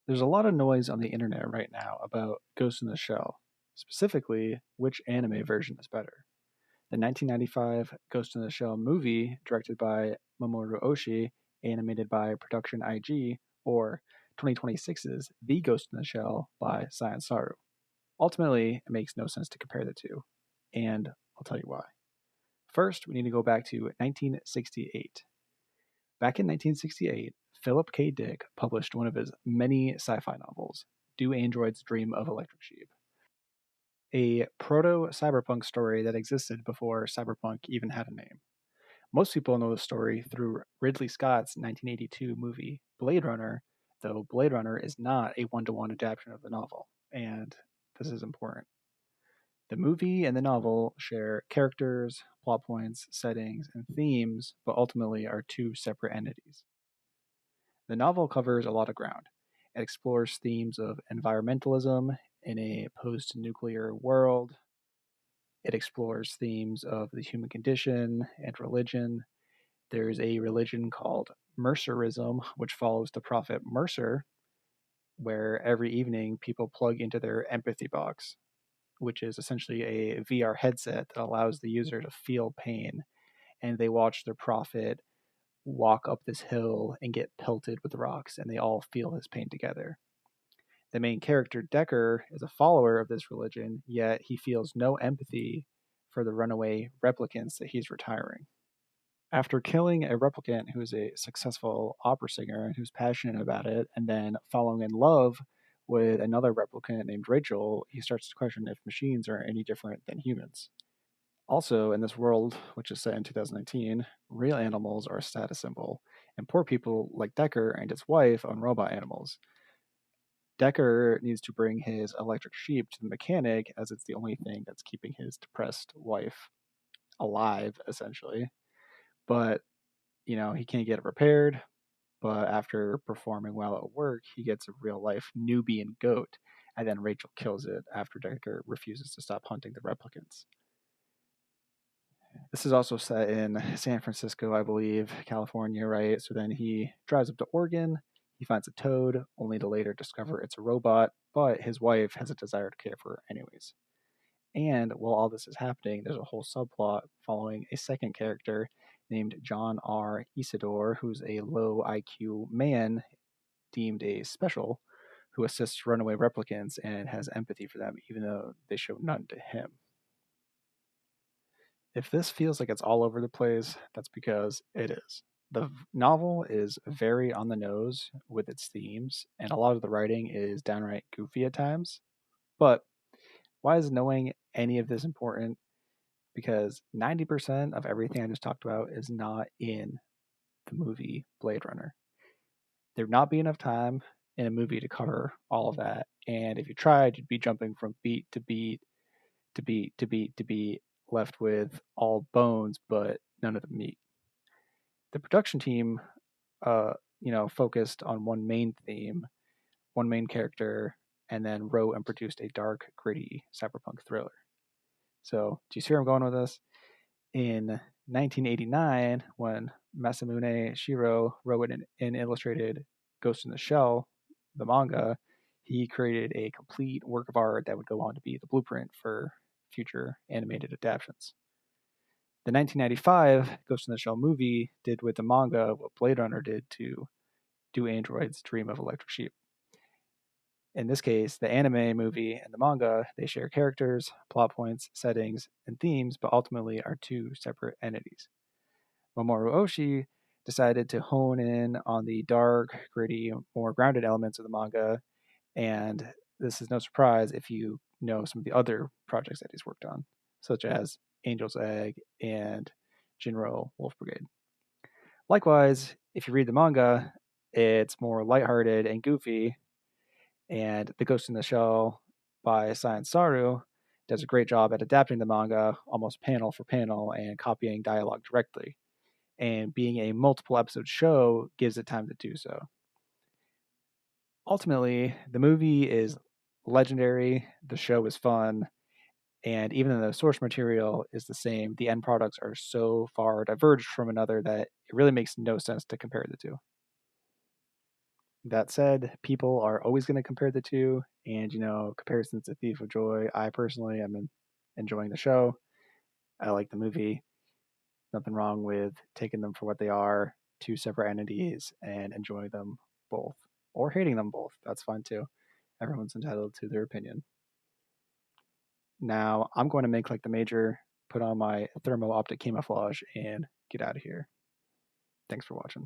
There's a lot of noise on the internet right now about Ghost in the Shell, specifically which anime version is better. The 1995 Ghost in the Shell movie, directed by Mamoru Oshii, animated by Production IG, or 2026's The Ghost in the Shell by Science Saru. Ultimately, it makes no sense to compare the two, and I'll tell you why. First, we need to go back to 1968. Back in 1968, Philip K. Dick published one of his many sci fi novels, Do Androids Dream of Electric Sheep? A proto cyberpunk story that existed before cyberpunk even had a name. Most people know the story through Ridley Scott's 1982 movie, Blade Runner, though Blade Runner is not a one-to-one adaptation of the novel, and this is important. The movie and the novel share characters, plot points, settings, and themes, but ultimately are two separate entities. The novel covers a lot of ground. It explores themes of environmentalism in a post nuclear world. It explores themes of the human condition and religion. There's a religion called Mercerism, which follows the prophet Mercer, where every evening people plug into their empathy box, which is essentially a VR headset that allows the user to feel pain, and they watch their prophet walk up this hill and get pelted with rocks, and they all feel his pain together. The main character, Decker, is a follower of this religion, yet he feels no empathy for the runaway replicants that he's retiring. After killing a replicant who is a successful opera singer and who's passionate about it, and then falling in love with another replicant named Rachel, he starts to question if machines are any different than humans. Also, in this world, which is set in 2019, real animals are a status symbol, and poor people like Decker and his wife own robot animals. Decker needs to bring his electric sheep to the mechanic as it's the only thing that's keeping his depressed wife alive, essentially. But, he can't get it repaired. But after performing well at work, he gets a real life Nubian goat, and then Rachel kills it after Decker refuses to stop hunting the replicants. This is also set in San Francisco, I believe, California, right? So then he drives up to Oregon. He finds a toad, only to later discover it's a robot, but his wife has a desire to care for her anyways. And while all this is happening, there's a whole subplot following a second character named John R. Isidore, who's a low IQ man deemed a special who assists runaway replicants and has empathy for them, even though they show none to him. If this feels like it's all over the place, that's because it is. The novel is very on the nose with its themes, and a lot of the writing is downright goofy at times. But why is knowing any of this important? Because 90% of everything I just talked about is not in the movie Blade Runner. There'd not be enough time in a movie to cover all of that. And if you tried, you'd be jumping from beat to beat to beat to beat to beat, left with all bones, but none of the meat. The production team, focused on one main theme, one main character, and then wrote and produced a dark, gritty cyberpunk thriller. So, do you see where I'm going with this? In 1989, when Masamune Shirow wrote and illustrated Ghost in the Shell, the manga, he created a complete work of art that would go on to be the blueprint for future animated adaptations. The 1995 Ghost in the Shell movie did with the manga what Blade Runner did to Do Androids Dream of Electric Sheep. In this case, the anime movie and the manga, they share characters, plot points, settings, and themes, but ultimately are two separate entities. Mamoru Oshii decided to hone in on the dark, gritty, more grounded elements of the manga, and this is no surprise if you know some of the other projects that he's worked on, such as Angel's Egg and Jinro Wolf Brigade. Likewise, if you read the manga, it's more lighthearted and goofy, and The Ghost in the Shell by Science Saru does a great job at adapting the manga almost panel for panel and copying dialogue directly. And being a multiple episode show gives it time to do so. Ultimately, the movie is legendary, the show is fun, and even though the source material is the same, the end products are so far diverged from another that it really makes no sense to compare the two. That said, people are always going to compare the two, and comparison's a thief of joy. I personally am enjoying the show. I like the movie. Nothing wrong with taking them for what they are, two separate entities, and enjoying them both, or hating them both. That's fine too. Everyone's entitled to their opinion. Now, I'm going to make like the major, put on my thermo optic camouflage, and get out of here. Thanks for watching.